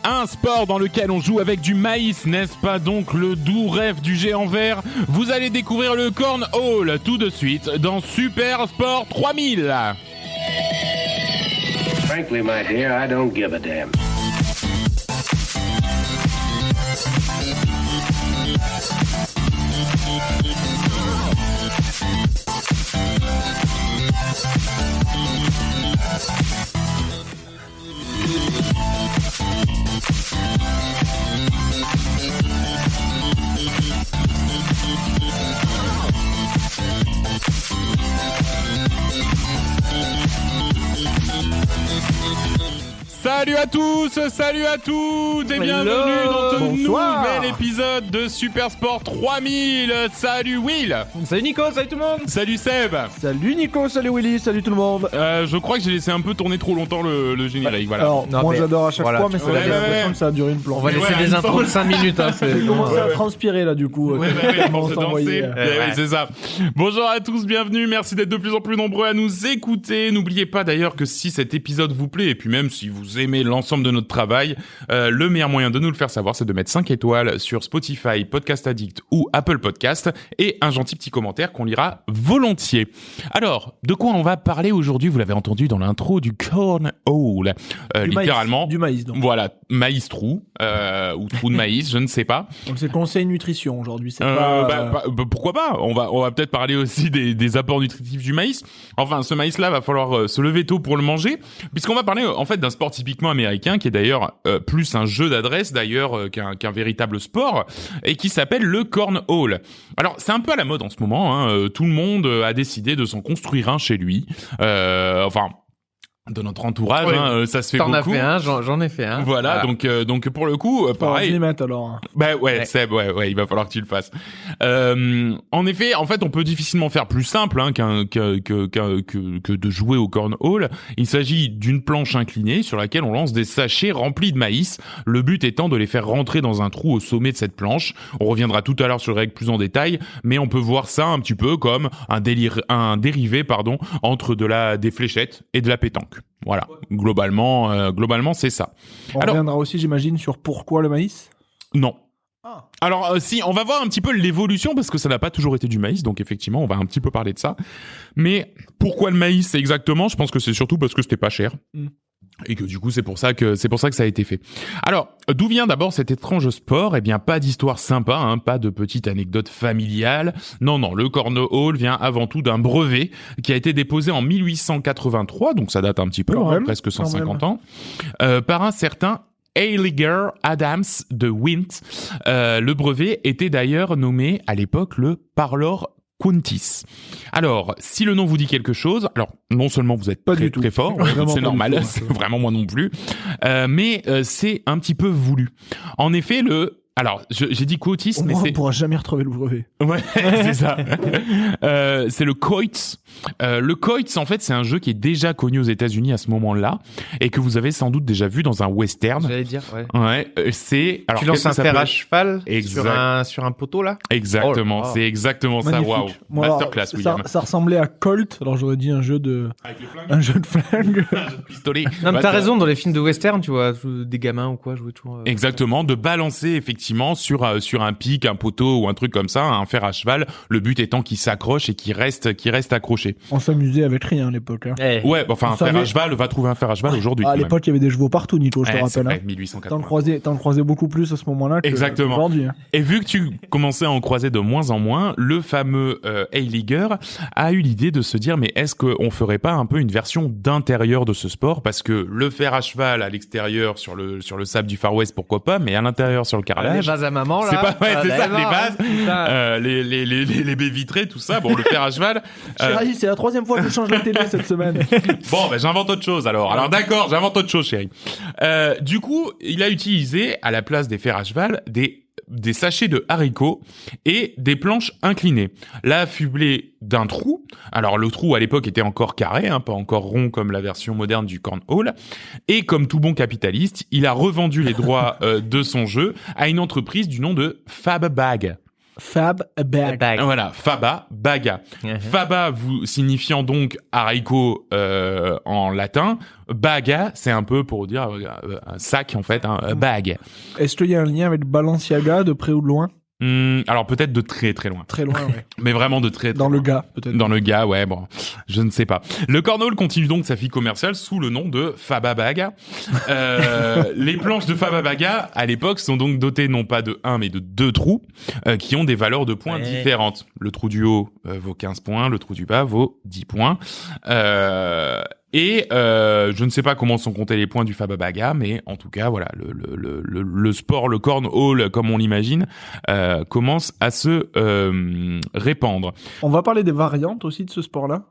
un sport dans lequel on joue avec du maïs, n'est-ce pas donc le doux rêve du géant vert? Vous allez découvrir le cornhole tout de suite dans Super Sport 3000. Frankly, my dear, I don't give a damn. Salut à toutes et bienvenue dans ce nouvel épisode de Super Sport 3000. Salut Will. Salut Nico, salut tout le monde. Salut Seb. Salut Nico, salut Willy, salut tout le monde. Je crois que j'ai laissé un peu tourner trop longtemps le générique, voilà. Alors, moi j'adore à chaque fois, mais ça a l'impression que ça a duré une plombe. On va laisser des intros de 5 minutes. J'ai commencé à transpirer là du coup. Pour se danser. C'est ça. Bonjour à tous, bienvenue, merci d'être de plus en plus nombreux à nous écouter. N'oubliez pas d'ailleurs que si cet épisode vous plaît, et puis même si vous aimez l'ensemble de notre travail, le meilleur moyen de nous le faire savoir, c'est de mettre 5 étoiles sur Spotify, Podcast Addict ou Apple Podcast et un gentil petit commentaire qu'on lira volontiers. Alors, de quoi on va parler aujourd'hui? Vous l'avez entendu dans l'intro, du cornhole. Littéralement. Du maïs donc. Voilà, maïs trou, ou trou de maïs, je ne sais pas. Donc c'est conseil nutrition aujourd'hui, c'est pourquoi pas? On va peut-être parler aussi des apports nutritifs du maïs. Enfin, ce maïs-là, va falloir se lever tôt pour le manger, puisqu'on va parler en fait d'un sport typiquement américain qui est d'ailleurs plus un jeu d'adresse d'ailleurs qu'un véritable sport, et qui s'appelle le cornhole. Alors c'est un peu à la mode en ce moment, hein, tout le monde a décidé de s'en construire un chez lui, de notre entourage, oui. Ça se fait beaucoup. T'en as fait un, j'en ai fait un. Voilà. Donc pour le coup, pareil. Les mettre alors. Bah ouais, Seb, ouais, il va falloir que tu le fasses. En effet, en fait, on peut difficilement faire plus simple que de jouer au cornhole. Il s'agit d'une planche inclinée sur laquelle on lance des sachets remplis de maïs. Le but étant de les faire rentrer dans un trou au sommet de cette planche. On reviendra tout à l'heure sur les règles plus en détail, mais on peut voir ça un petit peu comme un dérivé, entre des fléchettes et de la pétanque. Voilà, globalement, c'est ça. On reviendra aussi, j'imagine, sur pourquoi le maïs ? Non. Alors, si, on va voir un petit peu l'évolution, parce que ça n'a pas toujours été du maïs, donc effectivement, on va un petit peu parler de ça. Mais pourquoi le maïs exactement ? Je pense que c'est surtout parce que c'était pas cher. Et que du coup, c'est pour ça que ça a été fait. Alors, d'où vient d'abord cet étrange sport ? Eh bien, pas d'histoire sympa, pas de petite anecdote familiale. Non, le cornhole vient avant tout d'un brevet qui a été déposé en 1883, donc ça date un petit peu, presque 150 ans, par un certain Heiliger Adams de Wint. Le brevet était d'ailleurs nommé à l'époque le Parlor Quintis. Alors, si le nom vous dit quelque chose, alors non seulement vous êtes très fort, c'est normal, c'est vraiment moi non plus, mais c'est un petit peu voulu. En effet, alors, j'ai dit Quotis, mais on pourra jamais retrouver le brevet. Ouais, c'est ça. C'est le Quoits. Le Quoits, en fait, c'est un jeu qui est déjà connu aux États-Unis à ce moment-là et que vous avez sans doute déjà vu dans un western. J'allais dire, ouais. Ouais, c'est. Alors, tu lances un fer à cheval sur un poteau là. Exactement, c'est exactement ça. Waouh. Masterclass, William. Ça ressemblait à Colt. Alors j'aurais dit un jeu de flingue. Un jeu de pistolet. Non, mais t'as raison. Dans les films de western, tu vois, des gamins ou quoi jouer toujours. Exactement, de balancer effectivement sur un pic, un poteau ou un truc comme ça, un fer à cheval, le but étant qu'il s'accroche et qu'il reste accroché. On s'amusait avec rien à l'époque. Ouais, enfin un fer à cheval, va trouver un fer à cheval aujourd'hui. À l'époque, il y avait des chevaux partout, Nico, je te rappelle. Vrai, 1880. T'en croisais beaucoup plus à ce moment-là qu'aujourd'hui. Et vu que tu commençais à en croiser de moins en moins, le fameux Heiliger a eu l'idée de se dire, mais est-ce qu'on ferait pas un peu une version d'intérieur de ce sport ? Parce que le fer à cheval à l'extérieur sur le sable du Far West, pourquoi pas, mais à l'intérieur sur le carrelage. Les vases à maman là. C'est pas c'est ça, les vases, les baies vitrées, tout ça. Bon, le fer à cheval. Chérie, c'est la 3e fois que je change la télé cette semaine. Bon, j'invente autre chose alors. Alors d'accord, j'invente autre chose, chérie. Du coup, il a utilisé à la place des fers à cheval des sachets de haricots et des planches inclinées. Là, affublé d'un trou. Alors, le trou, à l'époque, était encore carré, pas encore rond comme la version moderne du cornhole. Et comme tout bon capitaliste, il a revendu les droits de son jeu à une entreprise du nom de Fab Bag. Fab a bag. Voilà, Faba Baga. Faba signifiant donc haricot en latin. Baga, c'est un peu pour dire un sac en fait, un bag. Est-ce qu'il y a un lien avec Balenciaga de près ou de loin? Alors peut-être de très très loin. Très loin, ouais. Mais vraiment de très, très Dans loin. le gars, peut-être. Dans le gars, ouais, bon, je ne sais pas. Le cornhole continue donc sa vie commerciale sous le nom de Faba Baga. Les planches de Faba Baga, à l'époque, sont donc dotées non pas de 1, mais de 2 trous, qui ont des valeurs de points différentes. Le trou du haut vaut 15 points, le trou du bas vaut 10 points. Je ne sais pas comment sont comptés les points du Faba Baga, mais en tout cas, voilà, le sport, le cornhole, comme on l'imagine, commence à se répandre. On va parler des variantes aussi de ce sport-là.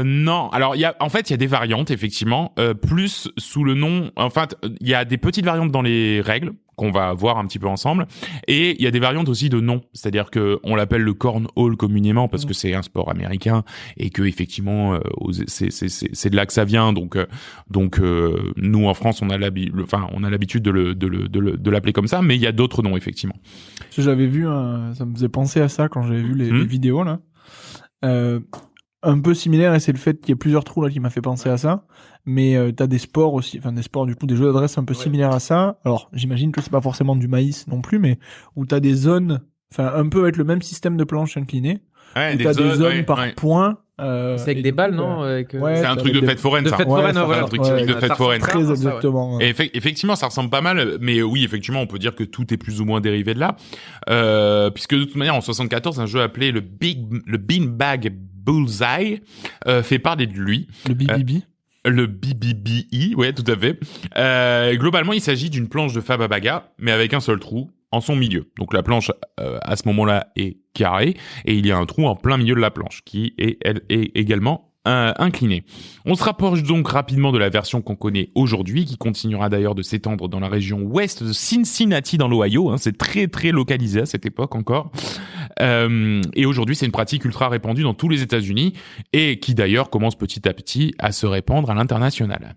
Non. Alors, il y a des variantes, effectivement, plus sous le nom, enfin, il y a des petites variantes dans les règles qu'on va voir un petit peu ensemble, et il y a des variantes aussi de nom, c'est-à-dire que on l'appelle le cornhole communément parce que c'est un sport américain et que effectivement c'est de là que ça vient, donc nous en France on a l'habitude de l'appeler comme ça, mais il y a d'autres noms effectivement. J'avais vu ça me faisait penser à ça quand j'avais vu les vidéos là. Un peu similaire, et c'est le fait qu'il y ait plusieurs trous là qui m'a fait penser à ça. Mais t'as des sports aussi, enfin des sports du coup, des jeux d'adresse un peu similaires à ça. Alors j'imagine que c'est pas forcément du maïs non plus, mais où t'as des zones, enfin un peu avec le même système de planche inclinée. Ouais, où t'as des zones par point. C'est avec des balles, non? C'est un truc de fête foraine, ça. De fête foraine, c'est un truc typique de fête foraine. Très exactement. Et effectivement, ça ressemble pas mal, mais oui, effectivement, on peut dire que tout est plus ou moins dérivé de là, puisque de toute manière, en 74, un jeu appelé le Beanbag Bullseye fait parler de lui. Le BBB. Le BBBI, ouais, tout à fait. Globalement, il s'agit d'une planche de Faba Baga, mais avec un seul trou en son milieu. Donc la planche, à ce moment-là, est carrée, et il y a un trou en plein milieu de la planche, qui est également inclinée. On se rapproche donc rapidement de la version qu'on connaît aujourd'hui, qui continuera d'ailleurs de s'étendre dans la région ouest de Cincinnati, dans l'Ohio. C'est très très localisé à cette époque encore. Et aujourd'hui, c'est une pratique ultra répandue dans tous les États-Unis, et qui d'ailleurs commence petit à petit à se répandre à l'international.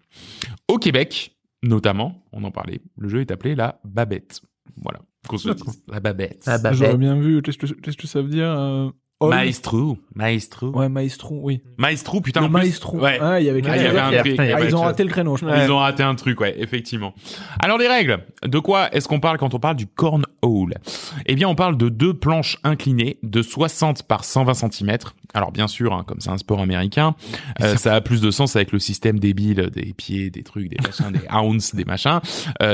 Au Québec, notamment, on en parlait, le jeu est appelé la babette. Voilà, qu'on se dise, la babette. J'aurais bien vu, qu'est-ce que ça veut dire Maestro. Ouais, maestro, oui. Maestro, putain. Le en plus, maestro. ouais. Ah, il y avait Il y avait un truc. ils ont raté le créneau, je pense. Ils ont raté un truc, ouais, effectivement. Alors, les règles. De quoi est-ce qu'on parle quand on parle du cornhole? Eh bien, on parle de 2 planches inclinées de 60 par 120 cm. Alors, bien sûr, comme c'est un sport américain, ça a plus de sens avec le système débile des pieds, des trucs, des machins, des ounces, des machins.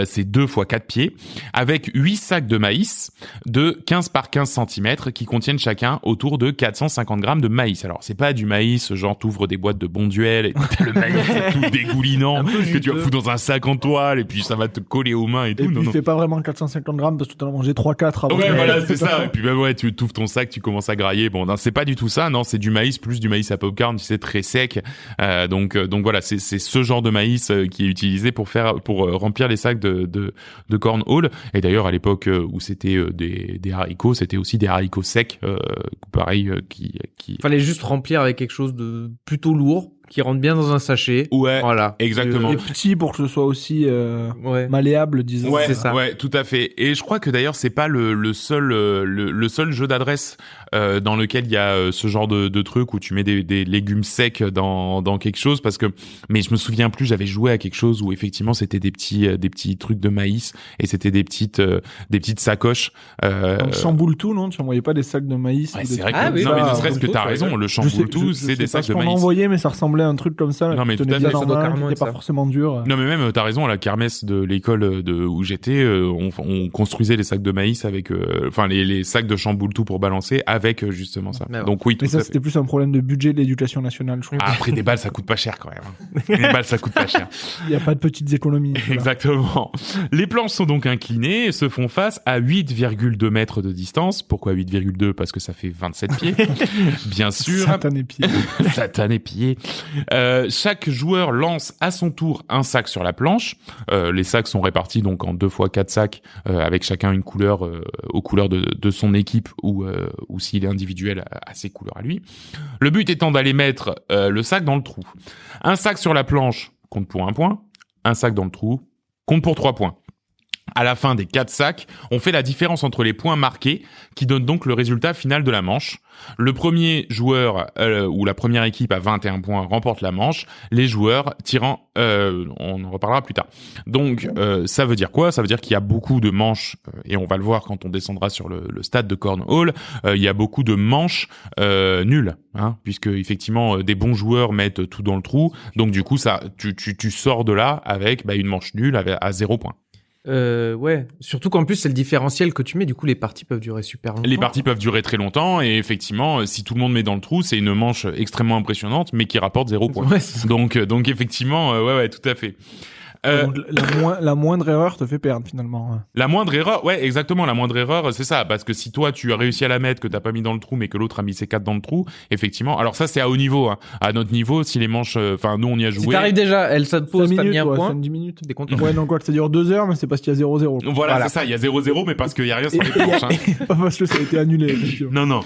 C'est 2 x 4 pieds, avec 8 sacs de maïs de 15 par 15 cm qui contiennent chacun autour de 450 grammes de maïs. Alors, c'est pas du maïs, genre t'ouvres des boîtes de Bonduelle et t'as le maïs tout dégoulinant que tu vas foutre dans un sac en toile et puis ça va te coller aux mains et tout. Et puis, non, il fait pas vraiment 450 grammes parce que tu en as mangé 3-4 avant. Ouais, voilà, c'est ça. Et puis, bah, ouais, tu ouvres ton sac, tu commences à grailler. Bon, non, c'est pas du tout ça. Non, c'est du maïs plus du maïs à popcorn, tu sais, très sec. Donc voilà, c'est ce genre de maïs qui est utilisé pour remplir les sacs de cornhole. Et d'ailleurs, à l'époque où c'était des haricots, c'était aussi des haricots secs, pareil, qui Fallait juste remplir avec quelque chose de plutôt lourd, qui rentre bien dans un sachet. Ouais, voilà. Exactement. Et petit pour que ce soit aussi malléable, disons. Ouais, c'est ça. Ouais, tout à fait. Et je crois que d'ailleurs c'est pas le seul jeu d'adresse dans lequel il y a ce genre de truc où tu mets des légumes secs dans quelque chose, parce que mais je me souviens plus, j'avais joué à quelque chose où effectivement c'était des petits trucs de maïs et c'était des petites sacoches. Donc chamboule-tout, non? Tu envoyais pas des sacs de maïs? Ouais, c'est vrai que oui, non, mais ne ça, serait-ce que t'as raison, le chamboule-tout, c'est des sacs de maïs. On envoyé, mais ça ressemblait à un truc comme ça. Non, mais qui tout à tenait fait. bien en Ça doit main, carrément qui être était pas ça. forcément dur. Non, mais même t'as raison, à la kermesse de l'école où j'étais, on construisait les sacs de maïs avec les sacs de chamboule-tout pour balancer avec justement ça. Mais bon. Donc oui, tout Mais ça, à fait. c'était plus un problème de budget de l'éducation nationale, je crois. Ah, après des balles ça coûte pas cher quand même. Des balles ça coûte pas cher. Il y a pas de petites économies. Voilà. Exactement. Les planches sont donc inclinées et se font face à 8,2 mètres de distance. Pourquoi 8,2? Parce que ça fait 27 pieds. Bien sûr. Satané pied. Satané pied. Chaque joueur lance à son tour un sac sur la planche. Les sacs sont répartis donc en 2 x 4 sacs avec chacun une couleur aux couleurs de son équipe ou s'il est individuel à ses couleurs à lui. Le but étant d'aller mettre le sac dans le trou. Un sac sur la planche compte pour 1 point. Un sac dans le trou compte pour 3 points. à la fin des 4 sacs, on fait la différence entre les points marqués qui donnent donc le résultat final de la manche. Le premier joueur ou la première équipe à 21 points remporte la manche. Les joueurs tirant, on en reparlera plus tard. Donc ça veut dire quoi ? Ça veut dire qu'il y a beaucoup de manches, et on va le voir quand on descendra sur le stade de Cornhole, il y a beaucoup de manches nulles, hein, puisque effectivement des bons joueurs mettent tout dans le trou. Donc du coup, ça, tu sors de là avec une manche nulle à 0 points. Ouais, surtout qu'en plus c'est le différentiel que tu mets, du coup les parties peuvent durer super longtemps. Les parties peuvent durer très longtemps et effectivement, si tout le monde met dans le trou, c'est une manche extrêmement impressionnante mais qui rapporte 0 points. Ouais, c'est ça. Donc effectivement, ouais, tout à fait. Donc, la moindre erreur te fait perdre finalement. La moindre erreur, ouais, exactement, la moindre erreur, c'est ça, parce que si toi tu as réussi à la mettre, que t'as pas mis dans le trou, mais que l'autre a mis ses 4 dans le trou, effectivement, alors ça c'est à haut niveau, hein. À notre niveau, si les manches, nous on y a joué. Si t'arrives déjà, elle ça te pose, t'as mis un point. 10 minutes. T'es content. Ouais, donc quoi, que ça dure 2 heures, mais c'est parce qu'il y a 0-0. Voilà, c'est ça, il y a 0-0, mais parce qu'il y a rien sur les planches, hein. Pas parce que ça a été annulé. Non.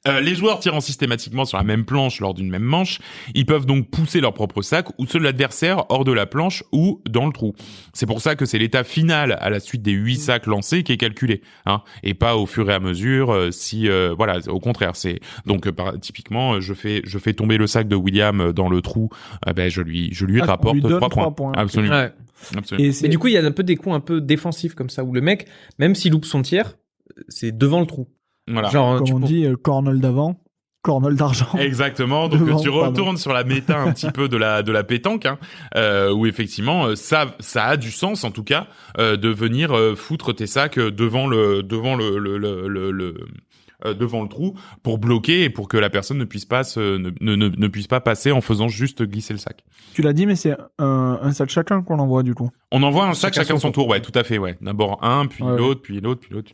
Les joueurs tirant systématiquement sur la même planche lors d'une même manche, ils peuvent donc pousser leur propre sac ou ceux de l'adversaire hors de la planche ou dans le trou. C'est pour ça que c'est l'état final à la suite des 8 sacs lancés qui est calculé, hein, et pas au fur et à mesure. Au contraire, c'est donc typiquement je fais tomber le sac de William dans le trou, je lui rapporte 3 points. Absolument. Ouais. Absolument. Mais du coup, il y a un peu des coups un peu défensifs comme ça où le mec, même s'il loupe son tir, c'est devant le trou. Voilà. Genre, comme on dit, cornhole d'avant, cornhole d'argent. Exactement. Donc Devant, tu retournes sur la méta un petit peu de la pétanque, hein, où effectivement ça a du sens en tout cas de venir foutre tes sacs devant le trou pour bloquer et pour que la personne ne puisse pas ne puisse pas passer en faisant juste glisser le sac. Tu l'as dit, mais c'est un sac chacun qu'on envoie du coup. On envoie un sac chacun son tour. Ouais, tout à fait. Ouais. D'abord un, puis l'autre, puis l'autre, puis l'autre.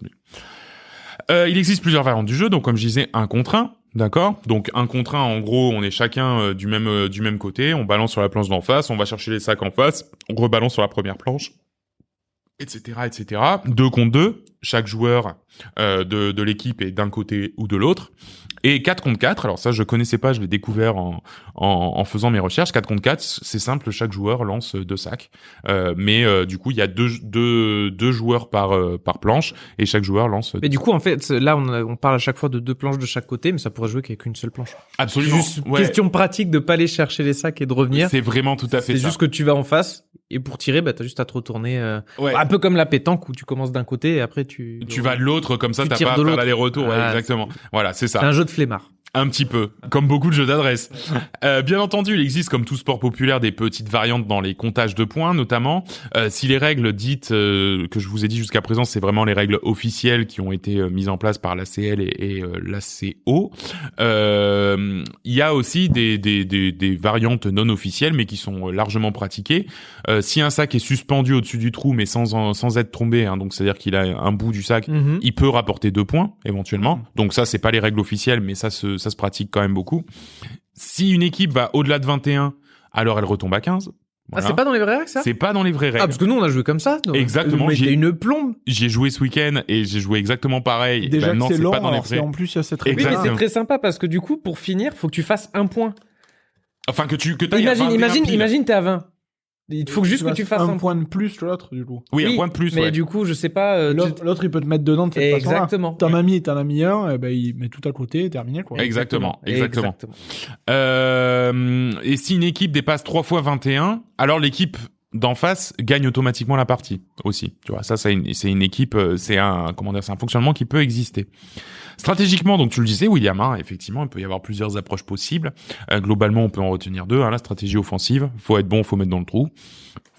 Il existe plusieurs variantes du jeu, donc comme je disais, 1 contre 1, d'accord ? Donc 1 contre 1, en gros, on est chacun du même côté, on balance sur la planche d'en face, on va chercher les sacs en face, on rebalance sur la première planche, etc. 2 contre 2, chaque joueur de l'équipe est d'un côté ou de l'autre. Et 4 contre 4, alors ça je connaissais pas, je l'ai découvert en faisant mes recherches. 4 contre 4, c'est simple, chaque joueur lance 2 sacs. Mais du coup, il y a deux joueurs par planche et chaque joueur lance. Mais du coup, en fait, là, on parle à chaque fois de 2 planches de chaque côté, mais ça pourrait jouer qu'avec une seule planche. Absolument. Juste question pratique de pas aller chercher les sacs et de revenir. C'est vraiment tout à fait ça. C'est juste que tu vas en face et pour tirer, t'as juste à te retourner. Un peu comme la pétanque où tu commences d'un côté et après tu vas de l'autre, comme ça t'as pas à faire l'aller-retour. Ouais, exactement. Voilà, c'est ça. C'est un jeu de flemmard. Un petit peu, comme beaucoup de jeux d'adresse. Bien entendu, il existe, comme tout sport populaire, des petites variantes dans les comptages de points, notamment. Si les règles dites que je vous ai dit jusqu'à présent, c'est vraiment les règles officielles qui ont été mises en place par l'ACL et l'ACO. Il y a aussi des variantes non officielles, mais qui sont largement pratiquées. Si un sac est suspendu au-dessus du trou, mais sans être tombé, hein, donc c'est-à-dire qu'il a un bout du sac, il peut rapporter 2 points éventuellement. Donc ça, c'est pas les règles officielles, mais ça se pratique quand même beaucoup. Si une équipe va au-delà de 21, alors elle retombe à 15. Voilà. Ah, c'est pas dans les vraies règles, ça? C'est pas dans les vraies règles. Ah, parce que nous, on a joué comme ça. Donc, exactement. J'ai une plombe. J'ai joué ce week-end et j'ai joué exactement pareil. Déjà non, c'est long, pas dans les alors vraies. en plus, il y a cette règle. Oui, mais c'est très sympa parce que du coup, pour finir, faut que tu fasses 1 point. Enfin, que t'ailles à 21 piles. Imagine, t'es à 20. Il faut juste que tu fasses un point de plus que l'autre, du coup. Oui, un point de plus, mais du coup, je sais pas... L'autre, il peut te mettre dedans de cette façon-là. Exactement. T'en as mis un, et il met tout à côté et terminé, quoi. Exactement. Et si une équipe dépasse 3 fois 21, alors l'équipe d'en face gagne automatiquement la partie aussi. Tu vois, ça, c'est une équipe, c'est un fonctionnement qui peut exister. Stratégiquement, donc tu le disais, William, hein, effectivement, il peut y avoir plusieurs approches possibles. Globalement, on peut en retenir 2. Hein, la stratégie offensive, faut être bon, faut mettre dans le trou.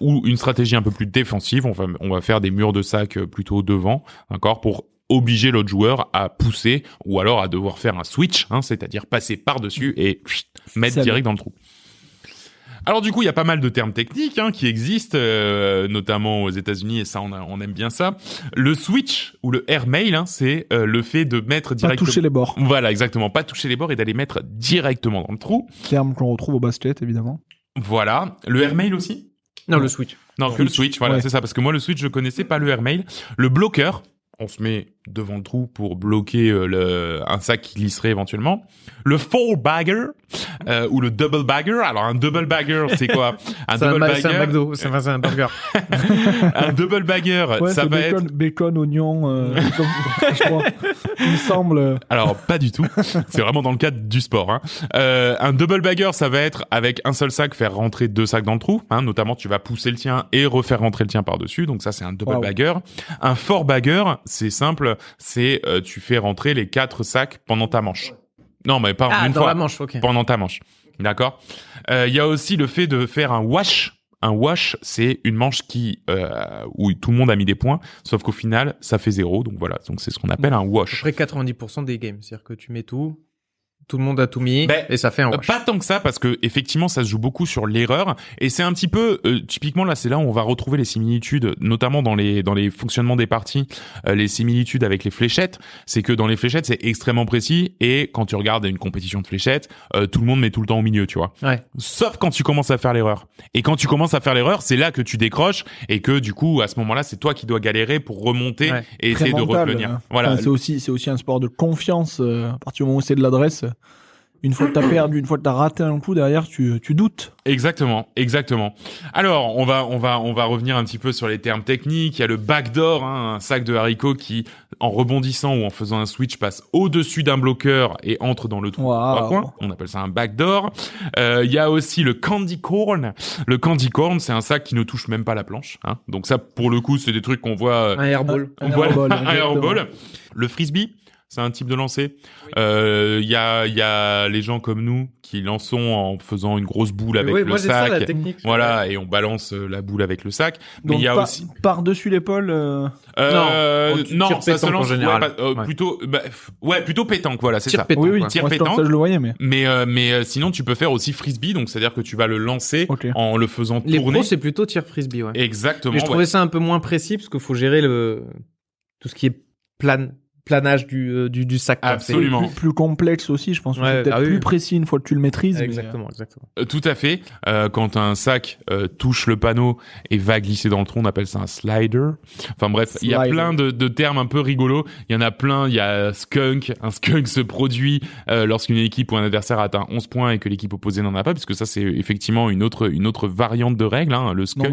Ou une stratégie un peu plus défensive, on va faire des murs de sac plutôt devant, d'accord, pour obliger l'autre joueur à pousser ou alors à devoir faire un switch, hein, c'est-à-dire passer par-dessus et mettre direct dans le trou. Alors du coup, il y a pas mal de termes techniques qui existent, notamment aux États-Unis, et ça, on aime bien ça. Le switch ou le airmail, c'est le fait de mettre directement. Pas toucher les bords. Voilà, exactement, pas toucher les bords et d'aller mettre directement dans le trou. Terme qu'on retrouve au basket, évidemment. Voilà, le airmail aussi. Non, le switch. Non, que le switch, voilà, c'est ça, parce que moi le switch je connaissais pas le airmail. Le bloqueur, on se met devant le trou pour bloquer un sac qui glisserait éventuellement. Le four bagger ou le double bagger. Alors un double bagger, c'est quoi? C'est un McDo, c'est un burger. Un double bagger, ça va être bacon, oignon, il me semble. Alors pas du tout. C'est vraiment dans le cadre du sport. Hein. Un double bagger, ça va être avec un seul sac faire rentrer 2 sacs dans le trou. Hein. Notamment, tu vas pousser le tien et refaire rentrer le tien par-dessus. Donc ça, c'est un double bagger. Un four bagger, c'est simple. C'est tu fais rentrer les 4 sacs pendant ta manche. Non, mais pas en une dans fois. La manche, ok. Pendant ta manche. D'accord. Il y a aussi le fait de faire un wash. Un wash, c'est une manche où tout le monde a mis des points, sauf qu'au final, ça fait 0. Donc voilà, donc c'est ce qu'on appelle un wash. Après 90% des games, c'est-à-dire que tu mets tout le monde a tout mis et ça fait un wash. Pas tant que ça, parce que effectivement, ça se joue beaucoup sur l'erreur et c'est un petit peu typiquement là, c'est là où on va retrouver les similitudes, notamment dans les fonctionnements des parties, les similitudes avec les fléchettes. C'est que dans les fléchettes, c'est extrêmement précis et quand tu regardes une compétition de fléchettes, tout le monde met tout le temps au milieu, tu vois. Ouais. Sauf quand tu commences à faire l'erreur. Et quand tu commences à faire l'erreur, c'est là que tu décroches et que du coup, à ce moment-là, c'est toi qui dois galérer pour remonter et essayer de revenir. Hein. Voilà. Enfin, c'est aussi un sport de confiance. À partir du moment où c'est de l'adresse. Une fois que t'as perdu, une fois que t'as raté un coup derrière, tu doutes. Exactement. Alors, on va revenir un petit peu sur les termes techniques. Il y a le backdoor, hein, un sac de haricots qui, en rebondissant ou en faisant un switch, passe au-dessus d'un bloqueur et entre dans le trou. Coin. On appelle ça un backdoor. Il y a aussi le candy corn. Le candy corn, c'est un sac qui ne touche même pas la planche. Hein. Donc ça, pour le coup, c'est des trucs qu'on voit. Un airball. Un airball. Le frisbee. C'est un type de lancer. Y a les gens comme nous qui lançons en faisant une grosse boule avec le sac. Ça, la technique, voilà, et on balance la boule avec le sac. Donc, mais il y a aussi par-dessus l'épaule. non, ça se lance plutôt pétanque, voilà, c'est ça. Pétanque, oui, tir pétanque. Ça, je le voyais, mais sinon tu peux faire aussi frisbee, donc c'est-à-dire que tu vas le lancer en le faisant tourner. Les pros, c'est plutôt tir frisbee, ouais. Exactement. Mais je trouvais ça un peu moins précis parce qu'il faut gérer tout ce qui est planage du sac. Absolument. Plus complexe aussi, je pense. C'est peut-être plus précis une fois que tu le maîtrises. Exactement. Tout à fait. Quand un sac touche le panneau et va glisser dans le trou, on appelle ça un slider. Enfin bref, il y a plein de termes un peu rigolos. Il y en a plein. Il y a skunk. Un skunk se produit lorsqu'une équipe ou un adversaire atteint 11 points et que l'équipe opposée n'en a pas, puisque ça c'est effectivement une autre variante de règle. Hein, le skunk.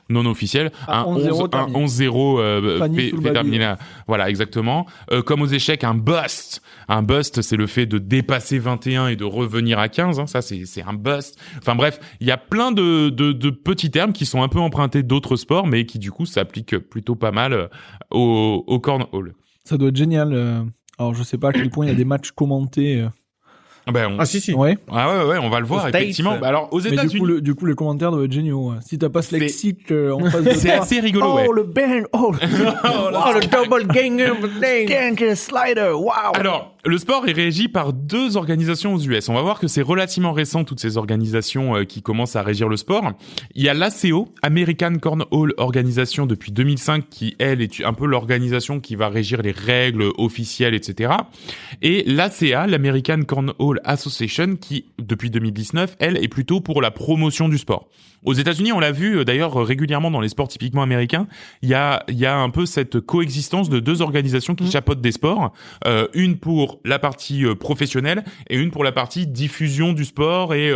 Non officiel. Un 11-0 fait terminer là. Voilà, exactement. Comme aux échecs, un bust. Un bust, c'est le fait de dépasser 21 et de revenir à 15. Hein. Ça, c'est un bust. Enfin bref, il y a plein de petits termes qui sont un peu empruntés d'autres sports, mais qui du coup s'appliquent plutôt pas mal au cornhole. Ça doit être génial. Alors, je sais pas à quel point il y a des matchs commentés. Si. Ouais. Ouais, on va le voir, effectivement. Alors, aux États-Unis. Du coup, les commentaires doivent être géniaux. Si t'as pas ce lexique en face de toi. C'est assez rigolo, le bang! Le double gang slider! Wow! Alors, le sport est régi par 2 organisations aux US. On va voir que c'est relativement récent, toutes ces organisations qui commencent à régir le sport. Il y a l'ACO, American Cornhole Organization, depuis 2005, qui, elle, est un peu l'organisation qui va régir les règles officielles, etc. Et l'ACA, l'American Cornhole Association, qui, depuis 2019, elle, est plutôt pour la promotion du sport. Aux États-Unis, on l'a vu d'ailleurs régulièrement dans les sports typiquement américains, il y a un peu cette coexistence de 2 organisations qui chapeautent des sports, une pour la partie professionnelle et une pour la partie diffusion du sport et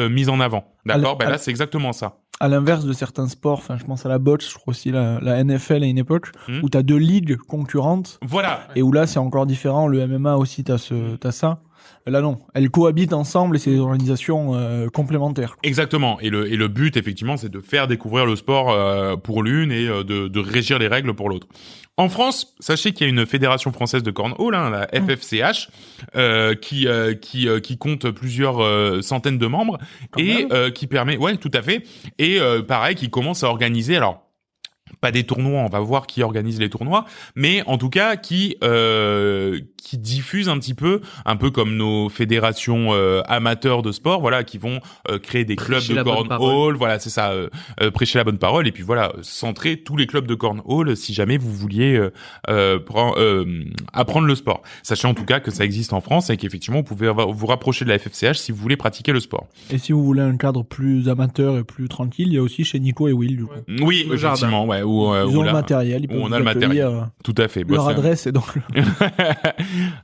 mise en avant. D'accord ? Là, c'est exactement ça. À l'inverse de certains sports, enfin, je pense à la boxe, je crois aussi la NFL à une époque, où t'as 2 ligues concurrentes. Voilà. Et où là, c'est encore différent. Le MMA aussi, t'as ça. Là, non. Elles cohabitent ensemble et c'est des organisations complémentaires. Exactement. Et le but, effectivement, c'est de faire découvrir le sport pour l'une et de régir les règles pour l'autre. En France, sachez qu'il y a une fédération française de cornhole, hein, la FFCH, qui compte plusieurs centaines de membres et qui permet, tout à fait, et pareil, qui commence à organiser, alors pas des tournois, on va voir qui organise les tournois, mais en tout cas qui diffuse un peu comme nos fédérations amateurs de sport, voilà, qui vont créer des clubs de cornhole, voilà, c'est ça, prêcher la bonne parole, et puis voilà, centrer tous les clubs de cornhole si jamais vous vouliez apprendre le sport. Sachez en tout cas que ça existe en France et qu'effectivement vous pouvez vous rapprocher de la FFCH si vous voulez pratiquer le sport. Et si vous voulez un cadre plus amateur et plus tranquille, il y a aussi chez Nico et Will, du coup. Oui, effectivement, ouais, Où ils ont le matériel, où on a le matériel. Tout à fait. Leur adresse est donc.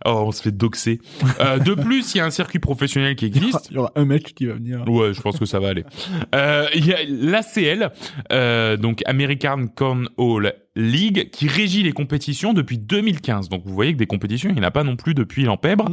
Oh, on se fait doxer. De plus, il y a un circuit professionnel qui existe. Il y aura un mec qui va venir. Ouais, je pense que ça va aller. Il y a l'ACL, donc American Cornhole League, qui régit les compétitions depuis 2015. Donc vous voyez que des compétitions, il n'y en a pas non plus depuis l'Empèbre.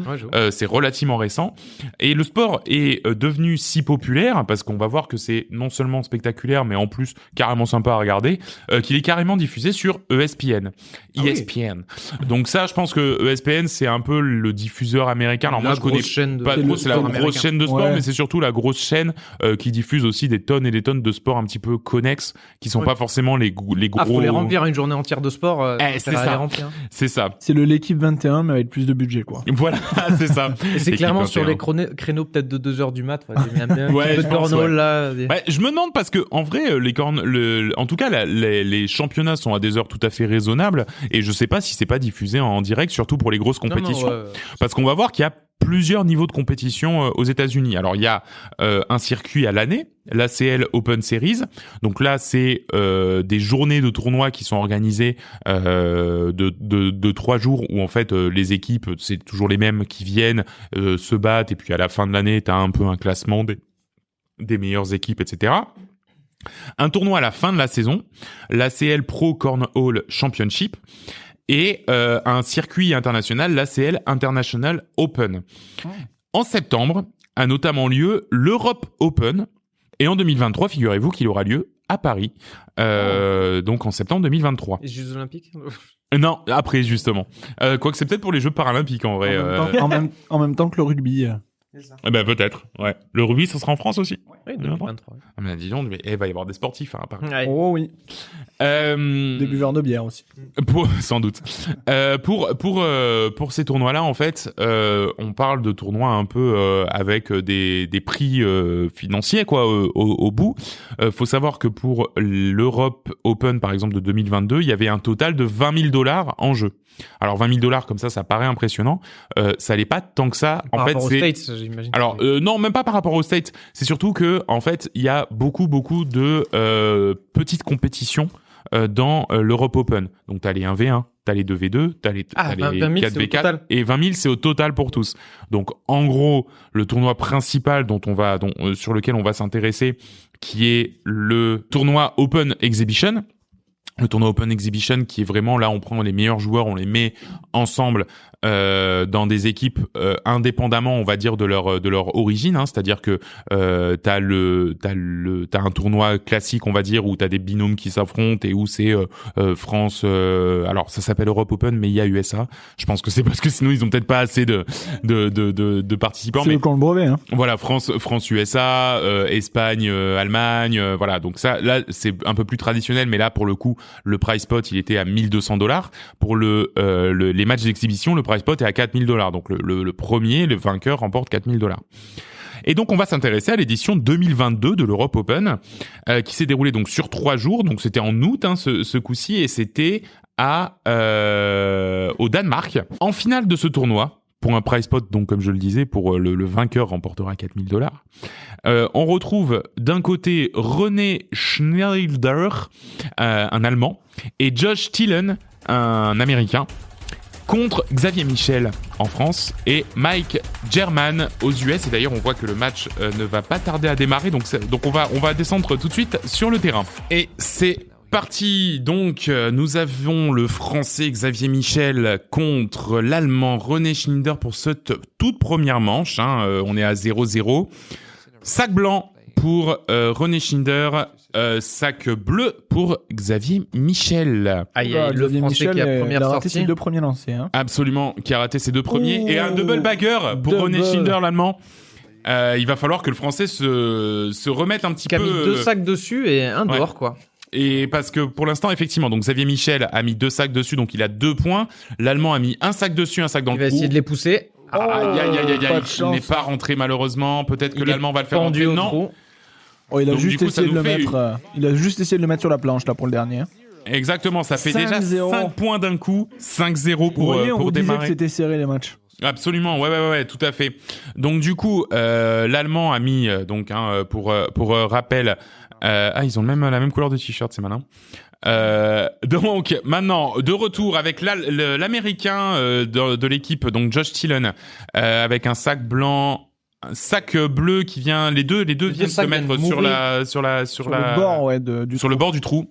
C'est relativement récent. Et le sport est devenu si populaire, parce qu'on va voir que c'est non seulement spectaculaire, mais en plus carrément sympa à regarder, qu'il est carrément diffusé sur ESPN. ESPN. Donc ça, je pense que ESPN, c'est un peu le diffuseur américain. Alors moi, je connais pas trop, c'est la grosse chaîne de sport, mais c'est surtout la grosse chaîne qui diffuse aussi des tonnes et des tonnes de sports un petit peu connexes, qui sont pas forcément les gros... faut les remplir une journée entière de sport. C'est ça. C'est ça. C'est l'équipe 21, mais avec plus de budget, quoi. Voilà, c'est ça. Et c'est clairement 21. Sur les créneaux peut-être de 2h du mat. Ouais, je pense, là. Ouais, je me demande parce que, en vrai, en tout cas, les championnats sont à des heures tout à fait raisonnables, et je sais pas si c'est pas diffusé en direct, surtout pour les grosses compétitions. Parce qu'on va voir qu'il y a plusieurs niveaux de compétition aux États-Unis. Alors il y a un circuit à l'année, l'ACL Open Series. Donc là c'est des journées de tournois qui sont organisées de 3 jours où en fait les équipes, c'est toujours les mêmes qui viennent se battent, et puis à la fin de l'année t'as un peu un classement des meilleures équipes, etc. Un tournoi à la fin de la saison, l'ACL Pro Cornhole Championship, et un circuit international, l'ACL International Open. En septembre a notamment lieu l'Europe Open, et en 2023, figurez-vous qu'il aura lieu à Paris, donc en septembre 2023. Les Jeux Olympiques? Non, après justement. Quoique c'est peut-être pour les Jeux Paralympiques en vrai. En même temps que le rugby. Eh ben peut-être, ouais. Le rugby, ça sera en France aussi. Oui, 2023. Ah mais dis donc, il va y avoir des sportifs, hein, à Paris. Oh oui. Des buveurs de bière aussi. Sans doute. Pour ces tournois-là, en fait, on parle de tournois un peu avec des prix financiers, quoi, au bout. Faut savoir que pour l'Europe Open, par exemple, de 2022, il y avait un total de $20,000 en jeu. Alors $20,000 comme ça paraît impressionnant. Ça l'est pas tant que ça. Par en fait, rapport aux States, j'imagine. Alors non, même pas par rapport aux States. C'est surtout que en fait, il y a beaucoup de petites compétitions dans l'Europe Open. Donc t'as les 1v1, t'as les 2v2, t'as les 4v4 et 20,000 c'est au total pour tous. Donc en gros, le tournoi principal sur lequel on va s'intéresser, qui est le tournoi Open Exhibition. Le tournoi Open Exhibition qui est vraiment là, on prend les meilleurs joueurs, on les met ensemble dans des équipes indépendamment, on va dire, de leur origine, hein, c'est-à-dire que t'as un tournoi classique, on va dire, où t'as des binômes qui s'affrontent et où c'est France, alors ça s'appelle Europe Open, mais il y a USA. Je pense que c'est parce que sinon ils ont peut-être pas assez de participants. C'est eux qui ont le brevet, hein. Voilà, France USA, Espagne, Allemagne, voilà. Donc ça, là, c'est un peu plus traditionnel, mais là pour le coup, le prize pot il était à $1,200. Pour les matchs d'exhibition, le prize pot est à $4,000. Donc le premier, le vainqueur, remporte $4,000. Et donc on va s'intéresser à l'édition 2022 de l'Europe Open, qui s'est déroulée donc sur 3 jours. Donc c'était en août, hein, ce coup-ci, et c'était au Danemark. En finale de ce tournoi, pour un prize pot, donc comme je le disais, pour le vainqueur remportera $4,000. On retrouve d'un côté René Schneider, un Allemand, et Josh Thielen, un Américain, contre Xavier Michel en France et Mike German aux US. Et d'ailleurs, on voit que le match ne va pas tarder à démarrer. Donc on va descendre tout de suite sur le terrain. Et c'est parti. Donc, nous avons le Français Xavier Michel contre l'Allemand René Schneider pour cette toute première manche. Hein. On est à 0-0. Sac blanc pour René Schneider, sac bleu pour Xavier Michel. Le Français Michel qui a raté ses 2 premiers lancers. Hein. Absolument, qui a raté ses 2 premiers. Et un double bagger pour René Schneider, l'Allemand. Il va falloir que le Français se remette un petit peu. Qui a mis 2 sacs dessus et un dehors, quoi. Et parce que pour l'instant, effectivement, donc Xavier Michel a mis 2 sacs dessus, donc il a 2 points. L'Allemand a mis un sac dessus, un sac dans le trou. Il va essayer de les pousser. Aïe. Il n'est pas rentré malheureusement. Peut-être que l'Allemand va le faire rentrer. Non. Oh, il a juste essayé de le mettre. Il a juste essayé de le mettre sur la planche là pour le dernier. Exactement, ça fait déjà 5 points d'un coup, 5-0 pour on démarrer. Disait que c'était serré les matchs. Absolument, ouais, tout à fait. Donc du coup, l'Allemand a mis pour rappel Ils ont la même couleur de t-shirt, c'est malin. Donc maintenant de retour avec l'américain de l'équipe, donc Josh Tillon, avec un sac blanc, un sac bleu qui vient, les deux viennent se mettre sur le bord, sur le bord du trou.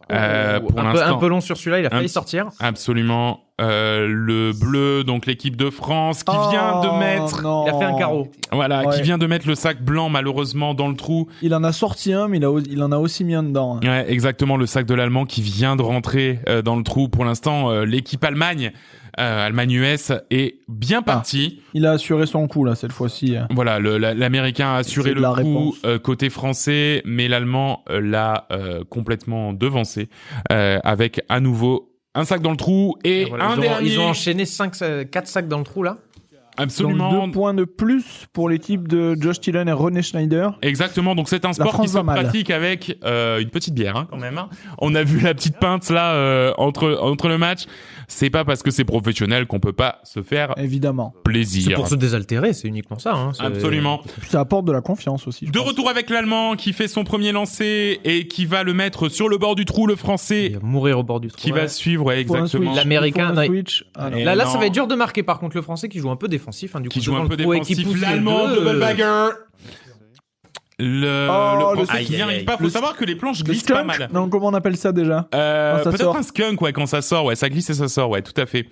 Pour un peu long sur celui-là, il a failli sortir. Absolument. Le bleu, donc l'équipe de France qui vient de mettre. Non. Il a fait un carreau. Voilà, qui vient de mettre le sac blanc malheureusement dans le trou. Il en a sorti un, mais il en a aussi mis un dedans. Ouais, exactement, le sac de l'Allemand qui vient de rentrer dans le trou. Pour l'instant, l'équipe Allemagne-US est bien partie. Il a assuré son coup là cette fois-ci. Voilà, l'Américain a assuré le coup côté français, mais l'Allemand l'a complètement devancé avec à nouveau un sac dans le trou et voilà, dernier. Ils ont enchaîné 4 sacs dans le trou là. Absolument. Donc 2 points de plus pour l'équipe de Josh Tillon et René Schneider. Exactement. Donc c'est un sport qui se pratique avec une petite bière quand même. On a vu la petite pinte là entre le match. C'est pas parce que c'est professionnel qu'on peut pas se faire évidemment plaisir. C'est pour se désaltérer, c'est uniquement ça. Absolument. Ça apporte de la confiance aussi. De retour avec l'Allemand qui fait son premier lancer et qui va le mettre sur le bord du trou, le Français. Il va mourir au bord du trou. Qui va suivre, exactement. L'Américain. Là, ça va être dur de marquer. Par contre, le Français qui joue un peu défensif. Du coup, qui joue un peu défensif. L'Allemand, double bagger. Le Français qui n'y arrive pas. Faut savoir que les planches glissent pas mal. Non, comment on appelle ça déjà? Peut-être un skunk, quand ça sort, ça glisse et ça sort, tout à fait.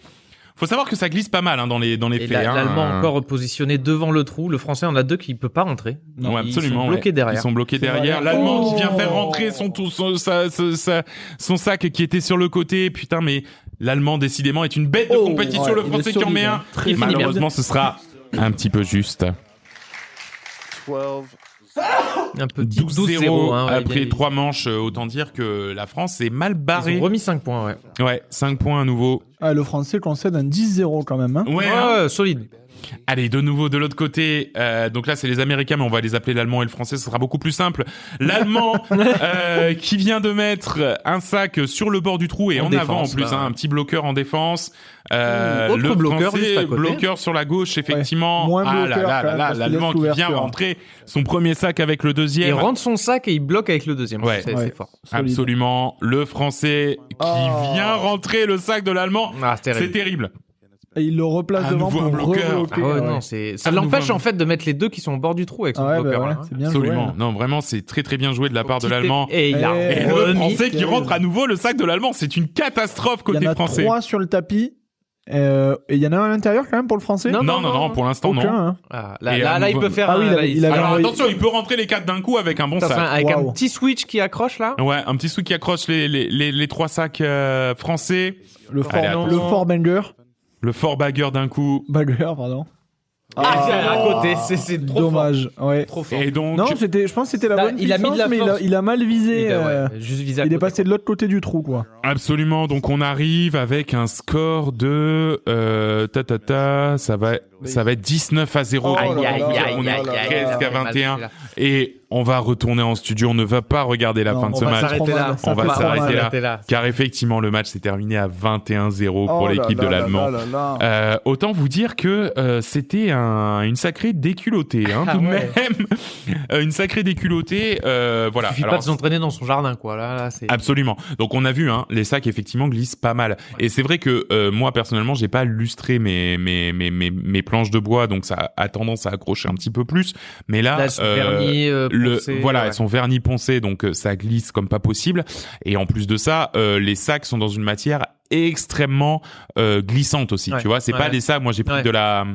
Faut savoir que ça glisse pas mal dans les faits. L'Allemand encore positionné devant le trou. Le Français en a 2 qui peut pas rentrer. Non, absolument. Ils sont bloqués derrière. Ils sont bloqués derrière. L'Allemand qui vient faire rentrer son sac qui était sur le côté. Putain, mais l'Allemand décidément est une bête de compétition. Le Français qui en met un. Malheureusement, ce sera un petit peu juste. 12. Un petit 12-0 après 3 manches, autant dire que la France est mal barrée. Ils ont remis 5 points, Ouais, 5 points à nouveau. Le Français concède un 10-0 quand même. Ouais, solide. Allez, de nouveau de l'autre côté. Donc là, c'est les Américains, mais on va les appeler l'Allemand et le Français. Ce sera beaucoup plus simple. L'Allemand qui vient de mettre un sac sur le bord du trou et en avant en plus, un petit bloqueur en défense. Le bloqueur, Français, bloqueur sur la gauche, effectivement. L'Allemand qui vient rentrer son premier sac avec le deuxième. Il rentre son sac et il bloque avec le deuxième. C'est fort. Absolument. Le Français qui vient rentrer le sac de l'Allemand. C'est terrible. Et il le replace devant pour rebloquer. Non, ça l'empêche en fait de mettre les 2 qui sont au bord du trou avec son bloqueur. C'est bien absolument. Joué, non, vraiment, c'est très très bien joué de la part de l'Allemand. Et le Français qui rentre à nouveau le sac de l'Allemand, c'est une catastrophe côté Français. Il y en a 3 sur le tapis. Et il y en a un à l'intérieur quand même pour le Français? Non, pour l'instant non. Là, il peut faire. Alors attention, il peut rentrer les 4 d'un coup avec un bon sac. Avec un petit switch qui accroche là. Ouais, un petit switch qui accroche les 3 sacs français. Le fort banger. Le fort bagger d'un coup. Bagger, pardon. À côté, c'est trop dommage. Fort. Ouais. Trop fort. Et donc, non, je pense que c'était la bonne puissance, mais il a mal visé. Juste visé il est passé de l'autre côté du trou, quoi. Absolument. Donc on arrive avec un score de ça va être 19-0. On est presque à 21 et on va retourner en studio. On ne va pas regarder la fin de ce match. On va s'arrêter là. Car effectivement, le match s'est terminé à 21-0 pour l'équipe de l'Allemand. Autant vous dire que c'était une sacrée déculottée, tout de même. Une sacrée déculottée. Voilà. Il suffit pas de s'entraîner dans son jardin, quoi. Là, c'est... Absolument. Donc on a vu, les sacs effectivement glissent pas mal. Et c'est vrai que moi personnellement, j'ai pas lustré mes planches de bois, donc ça a tendance à accrocher un petit peu plus. Mais là, elles sont vernis, poncées, elles sont vernis poncés, donc ça glisse comme pas possible. Et en plus de ça, les sacs sont dans une matière extrêmement glissante aussi, tu vois, c'est pas les sacs. Moi j'ai pris de la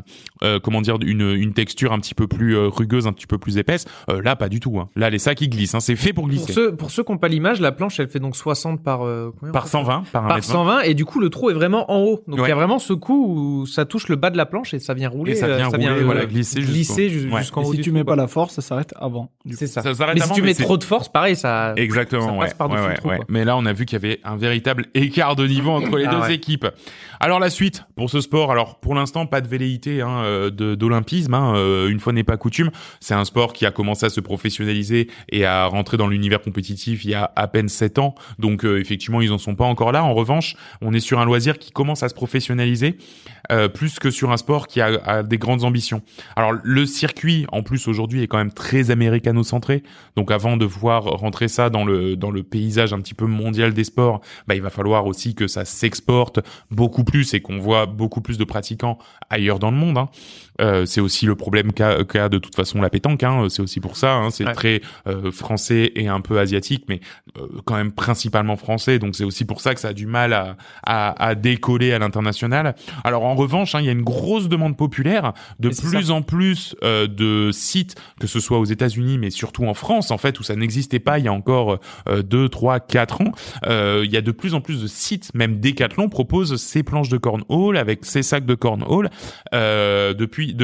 une texture un petit peu plus rugueuse, un petit peu plus épaisse. Là pas du tout. Là les sacs ils glissent, c'est fait pour glisser. Pour ceux qui n'ont pas l'image, la planche elle fait donc 60 par 120 par 120 et du coup le trou est vraiment en haut. Donc il y a vraiment ce coup où ça touche le bas de la planche et ça vient rouler. Et ça vient rouler, glisser jusqu'en haut. Si tu mets pas la force, ça s'arrête avant. C'est ça. Mais si tu mets trop de force, pareil, ça exactement. Ça passe par-dessus le trou. Mais là on a vu qu'il y avait un véritable écart de niveau entre les deux équipes. Alors la suite pour ce sport, alors pour l'instant pas de velléité d'olympisme, une fois n'est pas coutume. C'est un sport qui a commencé à se professionnaliser et à rentrer dans l'univers compétitif il y a à peine 7 ans. Donc effectivement ils en sont pas encore là. En revanche, on est sur un loisir qui commence à se professionnaliser plus que sur un sport qui a des grandes ambitions. Alors le circuit en plus aujourd'hui est quand même très américano-centré. Donc avant de voir rentrer ça dans le paysage un petit peu mondial des sports, il va falloir aussi que ça s'exporte beaucoup plus et qu'on voit beaucoup plus de pratiquants ailleurs dans le monde. C'est aussi le problème qu'a de toute façon la pétanque. C'est aussi pour ça. C'est très français et un peu asiatique, mais quand même principalement français. Donc c'est aussi pour ça que ça a du mal à décoller à l'international. Alors en revanche, il y a une grosse demande populaire, de plus en plus de sites, que ce soit aux États-Unis, mais surtout en France, en fait, où ça n'existait pas il y a encore 2, 3, 4 ans. Il y a de plus en plus de sites, même Decathlon propose ses planches de cornhole avec ses sacs de cornhole depuis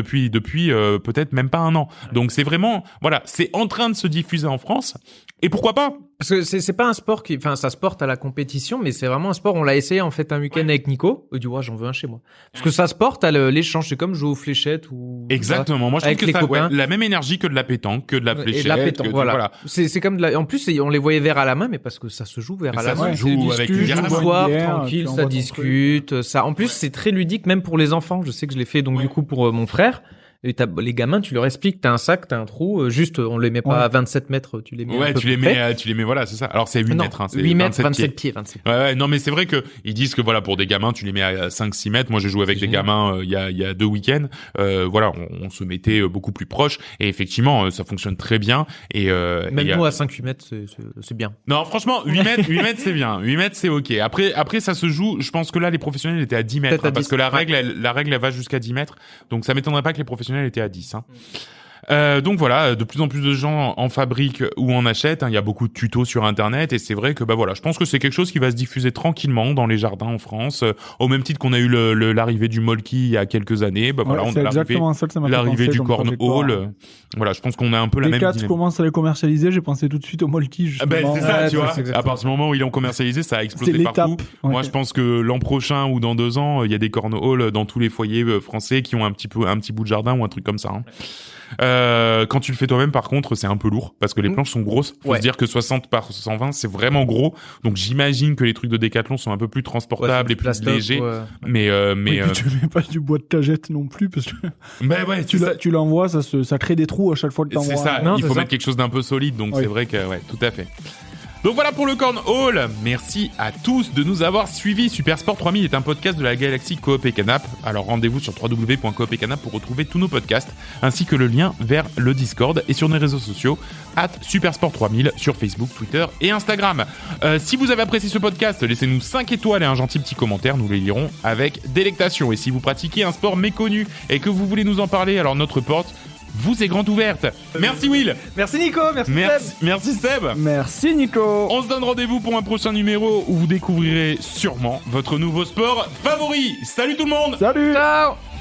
peut-être même pas un an. Donc c'est vraiment, voilà, c'est en train de se diffuser en France. Et pourquoi pas? Parce que c'est pas un sport ça se porte à la compétition, mais c'est vraiment un sport, on l'a essayé en fait un week-end avec Nico. Du j'en veux un chez moi. Parce que ça se porte à l'échange, c'est comme jouer aux fléchettes ou. Exactement. Moi, je trouve que ça, la même énergie que de la pétanque, que de la fléchette. Et de la pétanque, voilà. C'est comme en plus, on les voyait verre à la main, mais parce que ça se joue verre à la main. Ça se joue avec une bière. Tranquille, ça discute, ça. En plus, c'est très ludique, même pour les enfants. Je sais que je l'ai fait, donc du coup, pour mon frère. Et les gamins, tu leur expliques, t'as un sac, t'as un trou, juste, on les met pas à 27 mètres, tu les mets un peu tu les mets, voilà, c'est ça. Alors, c'est 8 mètres, c'est 8 mètres, 27 pieds. Ouais, non, mais c'est vrai que, ils disent que voilà, pour des gamins, tu les mets à 5-6 mètres. Moi, j'ai joué avec des gamins, il y a 2 week-ends. Voilà, on se mettait beaucoup plus proche. Et effectivement, ça fonctionne très bien. Et, même nous, à 5-8 mètres, c'est bien. Non, franchement, 8 mètres, c'est bien. 8 mètres, c'est ok. Après, ça se joue, je pense que là, les professionnels étaient à 10 mètres, parce que la règle, elle va jusqu'à 10 mètres. Donc, ça m'étonnerait pas que les professionnels étaient à 10, donc voilà, de plus en plus de gens en fabriquent ou en achètent. Il y a beaucoup de tutos sur Internet et c'est vrai que voilà, je pense que c'est quelque chose qui va se diffuser tranquillement dans les jardins en France, au même titre qu'on a eu l'arrivée du molki il y a quelques années. Voilà, on a l'arrivée du cornhole. Voilà, je pense qu'on a un peu la même dynamique. Commence à les commercialiser, j'ai pensé tout de suite au molki. C'est ça, tu vois. À partir du moment où ils l'ont commercialisé, ça a explosé partout. Moi, je pense que l'an prochain ou dans 2 ans, il y a des cornholes dans tous les foyers français qui ont un petit bout de jardin ou un truc comme ça. Quand tu le fais toi-même, par contre, c'est un peu lourd parce que les planches sont grosses. Faut se dire que 60 par 120, c'est vraiment gros. Donc j'imagine que les trucs de Decathlon sont un peu plus transportables et plus légers. Mais tu mets pas du bois de tagette non plus parce que tu l'envoies, ça crée des trous à chaque fois que t'envoies. C'est ça. Il faut mettre quelque chose d'un peu solide. Donc c'est vrai que tout à fait. Donc voilà pour le cornhole. Merci à tous de nous avoir suivis. Super Sport 3000 est un podcast de la galaxie Coop et Canap. Alors rendez-vous sur www.coopetcanap pour retrouver tous nos podcasts, ainsi que le lien vers le Discord et sur nos réseaux sociaux @Supersport 3000 sur Facebook, Twitter et Instagram. Si vous avez apprécié ce podcast, laissez-nous 5 étoiles et un gentil petit commentaire. Nous les lirons avec délectation. Et si vous pratiquez un sport méconnu et que vous voulez nous en parler, alors notre porte vous est grande ouverte. Merci Will. Merci Nico. Merci Seb. Merci Nico. On se donne rendez-vous pour un prochain numéro où vous découvrirez sûrement votre nouveau sport favori. Salut tout le monde. Salut. Ciao.